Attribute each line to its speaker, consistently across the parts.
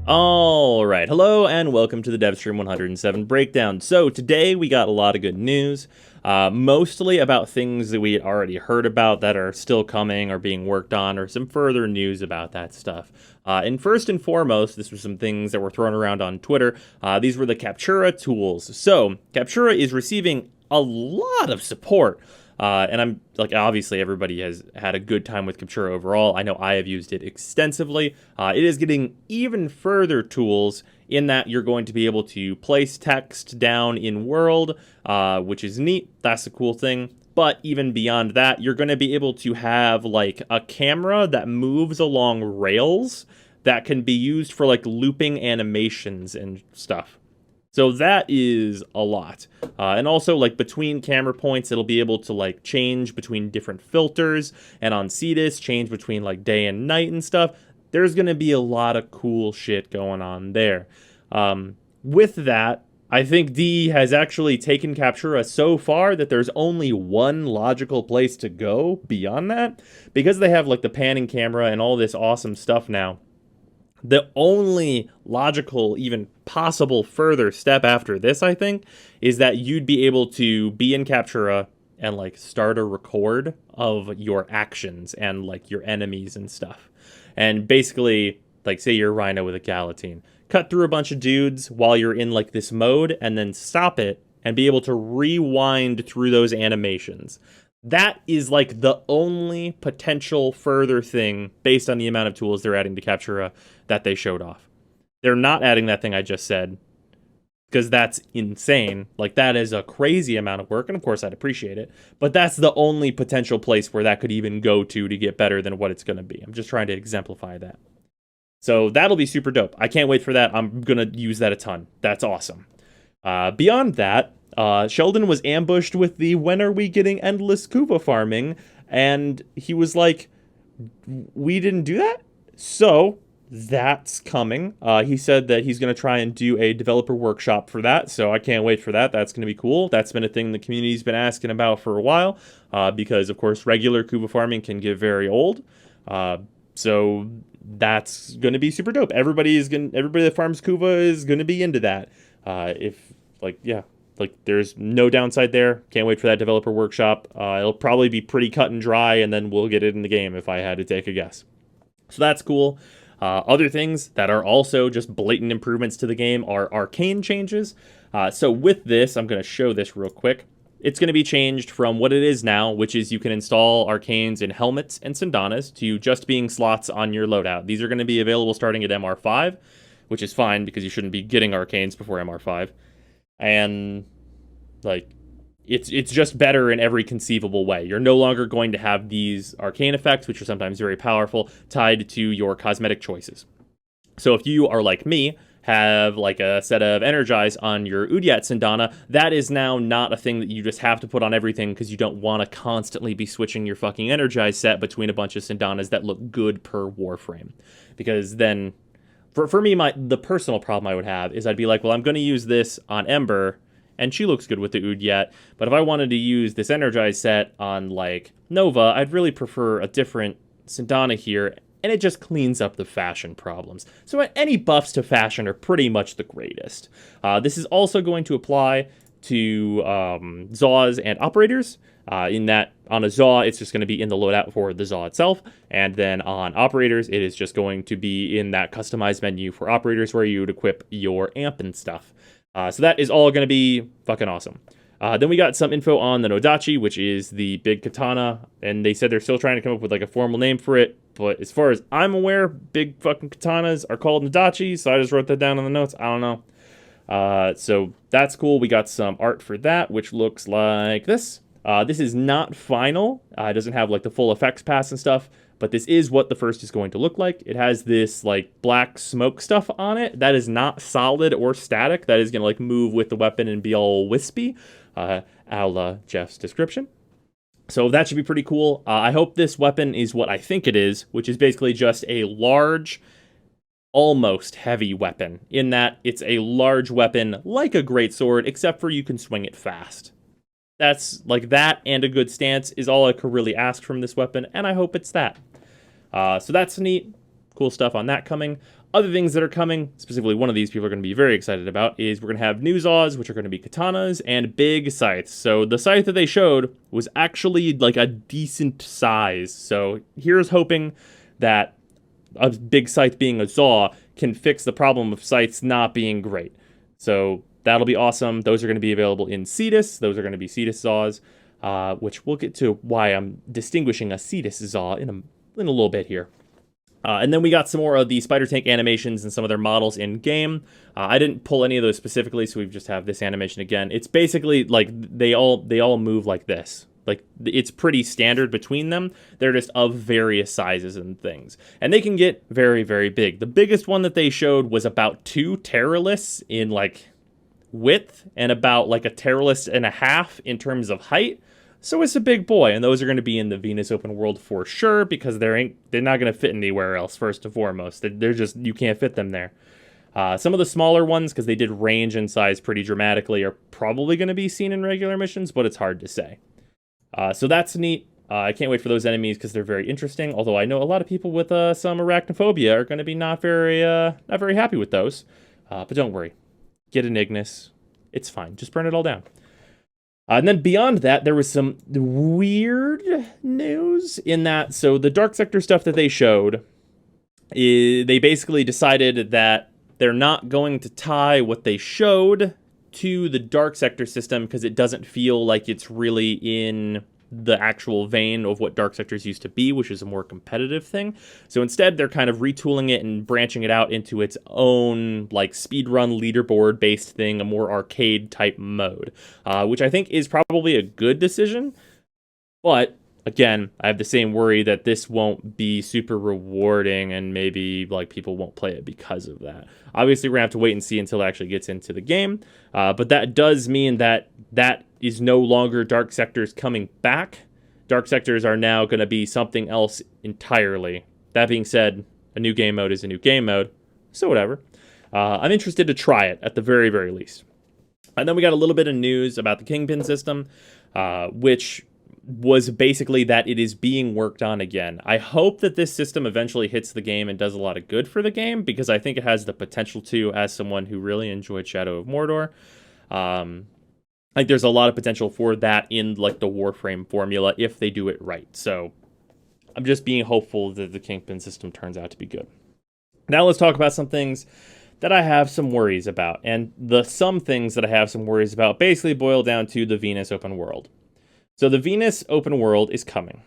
Speaker 1: All right, hello and welcome to the Devstream 107 breakdown. So today we got a lot of good news, mostly about things that we had already heard about that are still coming or being worked on, or some further news about that stuff. And first and foremost, this was some things that were thrown around on Twitter. These were the Captura tools. So Captura is receiving a lot of support. And I'm like, obviously everybody has had a good time with Captura overall. I know I have used it extensively. It is getting even further tools in that you're going to be able to place text down in world, which is neat. That's a cool thing. But even beyond that, you're going to be able to have like a camera that moves along rails that can be used for like looping animations and stuff. So that is a lot. And also, like, between camera points, it'll be able to, like, change between different filters. And on Cetus, change between, like, day and night and stuff. There's going to be a lot of cool shit going on there. With that, I think D has actually taken Captura so far that there's only one logical place to go beyond that. Because they have, like, the panning camera and all this awesome stuff now. The only logical, even possible further step after this, I think, is that you'd be able to be in Captura and, like, start a record of your actions and, like, your enemies and stuff. And basically, like, say you're a Rhino with a Galatine. Cut through a bunch of dudes while you're in, like, this mode, and then stop it and be able to rewind through those animations. That is, like, the only potential further thing, based on the amount of tools they're adding to Captura, that they showed off. They're not adding that thing I just said, because that's insane. Like, that is a crazy amount of work, and of course I'd appreciate it, but that's the only potential place where that could even go to get better than what it's going to be. I'm just trying to exemplify that. So that'll be super dope. I can't wait for that. I'm going to use that a ton. That's awesome. Beyond that, Sheldon was ambushed with the "when are we getting endless Kuva farming?" And he was like, we didn't do that? So that's coming. He said that he's going to try and do a developer workshop for that, so I can't wait for that. That's going to be cool. That's been a thing the community's been asking about for a while, because, of course, regular Kuva farming can get very old. So that's going to be super dope. Everybody that farms Kuva is going to be into that. There's no downside there. Can't wait for that developer workshop. It'll probably be pretty cut and dry, and then we'll get it in the game if I had to take a guess. So that's cool. Other things that are also just blatant improvements to the game are arcane changes. So with this, I'm going to show this real quick. It's going to be changed from what it is now, which is you can install arcanes in helmets and Syndanas, to just being slots on your loadout. These are going to be available starting at MR5, which is fine because you shouldn't be getting arcanes before MR5. And, like, it's just better in every conceivable way. You're no longer going to have these arcane effects, which are sometimes very powerful, tied to your cosmetic choices. So if you are like me, have like a set of Energize on your Udyat Syndana, that is now not a thing that you just have to put on everything because you don't want to constantly be switching your fucking Energize set between a bunch of Syndanas that look good per Warframe. Because then, for me, the personal problem I would have is I'd be like, well, I'm going to use this on Ember, and she looks good with the Udyat, but if I wanted to use this Energize set on, like, Nova, I'd really prefer a different Syndana here, and it just cleans up the fashion problems. So any buffs to fashion are pretty much the greatest. This is also going to apply to Zaws and Operators, in that on a Zaw, it's just going to be in the loadout for the Zaw itself, and then on Operators, it is just going to be in that customized menu for Operators where you would equip your amp and stuff. So that is all going to be fucking awesome. Then we got some info on the Nodachi, which is the big katana, and they said they're still trying to come up with like a formal name for it, but as far as I'm aware, big fucking katanas are called Nodachi, so I just wrote that down in the notes. I don't know. So that's cool. We got some art for that, which looks like this. This is not final. It doesn't have like the full effects pass and stuff, but this is what the first is going to look like. It has this like black smoke stuff on it. That is not solid or static. That is going to like move with the weapon and be all wispy, a la Jeff's description. So that should be pretty cool. I hope this weapon is what I think it is, which is basically just a large, almost heavy weapon, in that it's a large weapon like a greatsword, except for you can swing it fast. That's like that, and a good stance is all I could really ask from this weapon, and I hope it's that. So that's neat. Cool stuff on that coming. Other things that are coming, specifically one of these people are going to be very excited about, is we're going to have new Zaws, which are going to be katanas, and big scythes. So the scythe that they showed was actually like a decent size. So here's hoping that a big scythe being a Zaw can fix the problem of scythes not being great. So that'll be awesome. Those are going to be available in Cetus. Those are going to be Cetus Zaws, which we'll get to why I'm distinguishing a Cetus Zaw in a little bit here. And then we got some more of the spider tank animations and some of their models in game. I didn't pull any of those specifically, so we just have this animation again. It's basically like they all move like this. Like, it's pretty standard between them. They're just of various sizes and things. And they can get very, very big. The biggest one that they showed was about 2 Terralists in, like, width and about, like, a Terralist and a half in terms of height. So it's a big boy, and those are going to be in the Venus open world for sure, because they're not going to fit anywhere else, first and foremost. They're just, you can't fit them there. Some of the smaller ones, because they did range and size pretty dramatically, are probably going to be seen in regular missions, but it's hard to say. So that's neat. I can't wait for those enemies because they're very interesting. Although I know a lot of people with some arachnophobia are going to be not very happy with those. But don't worry, get an Ignis. It's fine. Just burn it all down. And then beyond that, there was some weird news in that. So the Dark Sector stuff that they showed, they basically decided that they're not going to tie what they showed to the Dark Sector system because it doesn't feel like it's really in the actual vein of what Dark Sectors used to be, which is a more competitive thing. So instead, they're kind of retooling it and branching it out into its own, like, speedrun leaderboard-based thing, a more arcade-type mode, which I think is probably a good decision. But, again, I have the same worry that this won't be super rewarding and maybe, like, people won't play it because of that. Obviously, we're going to have to wait and see until it actually gets into the game, but that does mean that that is no longer Dark Sectors coming back. Dark Sectors are now going to be something else entirely. That being said, a new game mode is a new game mode, so whatever. I'm interested to try it at the very, very least. And then we got a little bit of news about the Kingpin system, which was basically that it is being worked on again. I hope that this system eventually hits the game and does a lot of good for the game, because I think it has the potential to, as someone who really enjoyed Shadow of Mordor. Like, there's a lot of potential for that in, like, the Warframe formula if they do it right. So I'm just being hopeful that the Kingpin system turns out to be good. Now let's talk about some things that I have some worries about. And some things that I have some worries about basically boil down to the Venus open world. So the Venus open world is coming.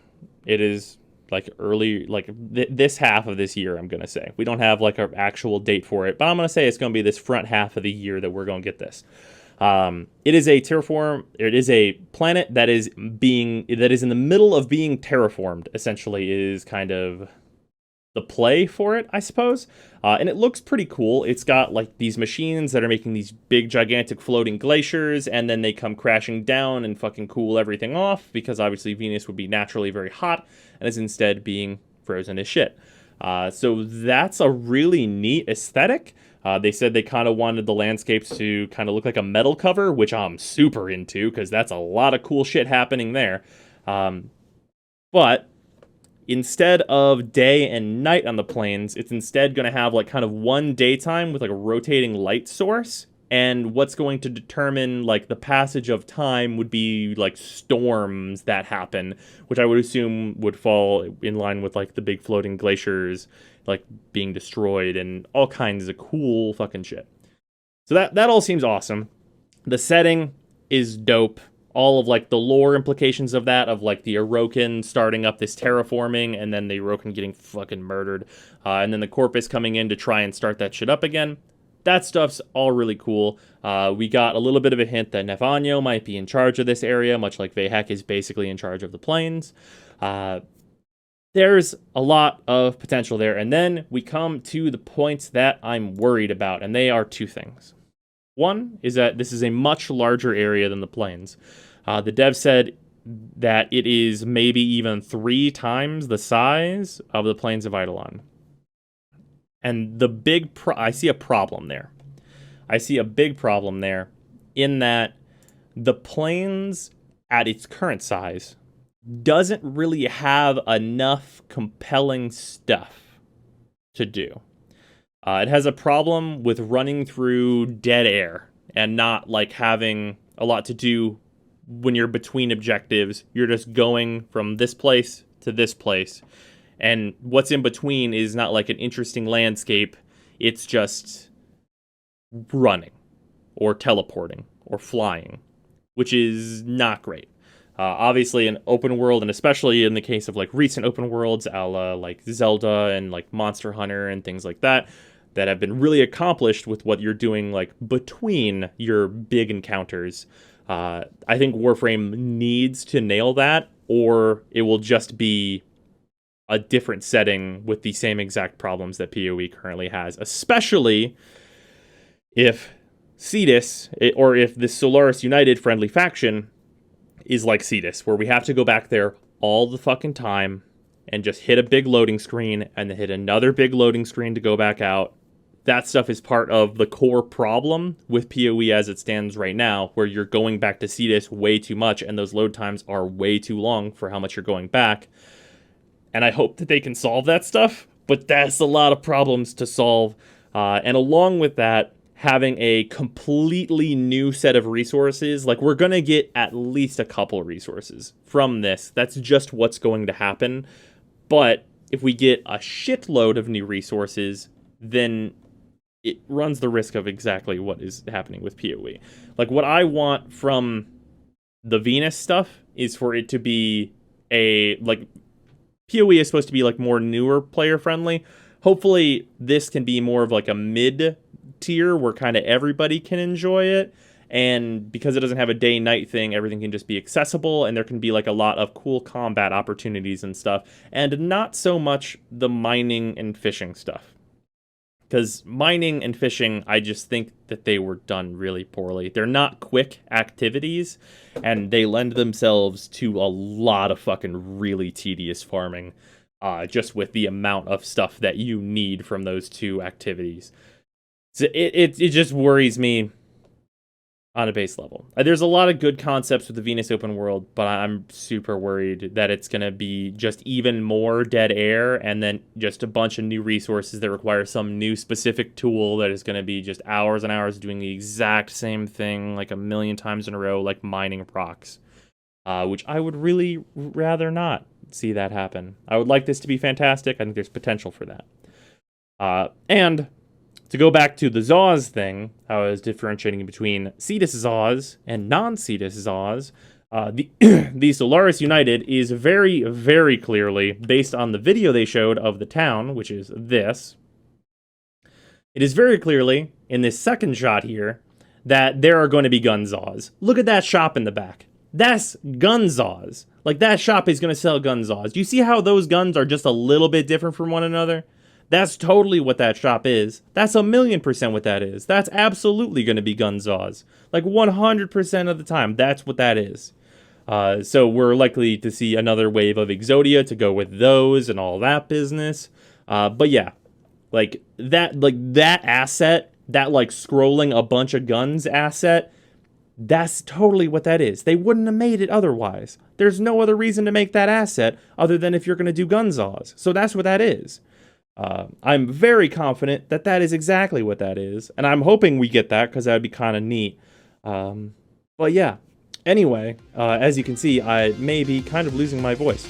Speaker 1: It is, like, early, like, this half of this year, I'm going to say. We don't have, like, an actual date for it, but I'm going to say it's going to be this front half of the year that we're going to get this. It is a terraform. It is a planet that is in the middle of being terraformed. Essentially, is kind of the play for it, I suppose. And it looks pretty cool. It's got, like, these machines that are making these big, gigantic floating glaciers, and then they come crashing down and fucking cool everything off, because obviously Venus would be naturally very hot and is instead being frozen as shit. So that's a really neat aesthetic. They said they kind of wanted the landscapes to kind of look like a metal cover, which I'm super into, because that's a lot of cool shit happening there. But instead of day and night on the plains, it's instead going to have, like, kind of one daytime with, like, a rotating light source. And what's going to determine, like, the passage of time would be, like, storms that happen, which I would assume would fall in line with, like, the big floating glaciers, like, being destroyed and all kinds of cool fucking shit. So that all seems awesome. The setting is dope. All of, like, the lore implications of that, of, like, the Orokin starting up this terraforming and then the Orokin getting fucking murdered, and then the Corpus coming in to try and start that shit up again. That stuff's all really cool. We got a little bit of a hint that Nevanyo might be in charge of this area, much like Vahek is basically in charge of the plains. There's a lot of potential there. And then we come to the points that I'm worried about, and they are two things. One is that this is a much larger area than the plains. The dev said that it is maybe even 3 times the size of the plains of Eidolon. And I see a problem there. I see a big problem there in that the plains at its current size doesn't really have enough compelling stuff to do. It has a problem with running through dead air and not like having a lot to do when you're between objectives. You're just going from this place to this place. And what's in between is not like an interesting landscape. It's just running or teleporting or flying, which is not great. Obviously, an open world, and especially in the case of like recent open worlds, a la like Zelda and like Monster Hunter and things like that, that have been really accomplished with what you're doing like between your big encounters. I think Warframe needs to nail that, or it will just be a different setting with the same exact problems that PoE currently has, especially if Cetus, or if the Solaris United friendly faction is like Cetus, where we have to go back there all the fucking time and just hit a big loading screen and then hit another big loading screen to go back out. That stuff is part of the core problem with PoE as it stands right now, where you're going back to Cetus way too much and those load times are way too long for how much you're going back. And I hope that they can solve that stuff, but that's a lot of problems to solve. And along with that, having a completely new set of resources, like we're going to get at least a couple resources from this. That's just what's going to happen. But if we get a shitload of new resources, then it runs the risk of exactly what is happening with PoE. Like what I want from the Venus stuff is for it to be like PoE is supposed to be like more newer player friendly. Hopefully this can be more of like a mid tier where kind of everybody can enjoy it, and because it doesn't have a day-night thing, everything can just be accessible, and there can be like a lot of cool combat opportunities and stuff, and not so much the mining and fishing stuff, because mining and fishing, I just think that they were done really poorly. They're not quick activities, and they lend themselves to a lot of fucking really tedious farming, just with the amount of stuff that you need from those two activities. So it just worries me on a base level. There's a lot of good concepts with the Venus open world, but I'm super worried that it's going to be just even more dead air and then just a bunch of new resources that require some new specific tool that is going to be just hours and hours doing the exact same thing like a million times in a row, like mining rocks, which I would really rather not see that happen. I would like this to be fantastic. I think there's potential for that. And to go back to the Zaws thing, I was differentiating between Cetus Zaws and non-Cetus Zaws. The Solaris United is very, very clearly, based on the video they showed of the town, which is this, it is very clearly, in this second shot here, that there are going to be gun Zaws. Look at that shop in the back. That's gun Zaws. Like, that shop is going to sell gun Zaws. Do you see how those guns are just a little bit different from one another? That's totally what that shop is. That's 1,000,000% what that is. That's absolutely going to be gun Zaws. Like 100% of the time, that's what that is. So we're likely to see another wave of Exodia to go with those and all that business. But yeah, like that asset, that like scrolling a bunch of guns asset, that's totally what that is. They wouldn't have made it otherwise. There's no other reason to make that asset other than if you're going to do gun Zaws. So that's what that is. I'm very confident that that is exactly what that is, and I'm hoping we get that because that would be kind of neat. But yeah, anyway, as you can see, I may be kind of losing my voice.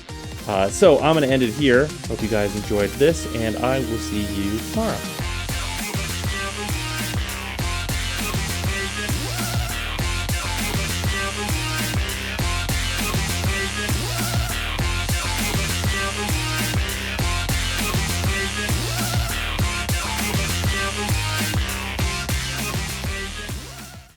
Speaker 1: So I'm going to end it here. Hope you guys enjoyed this, and I will see you tomorrow.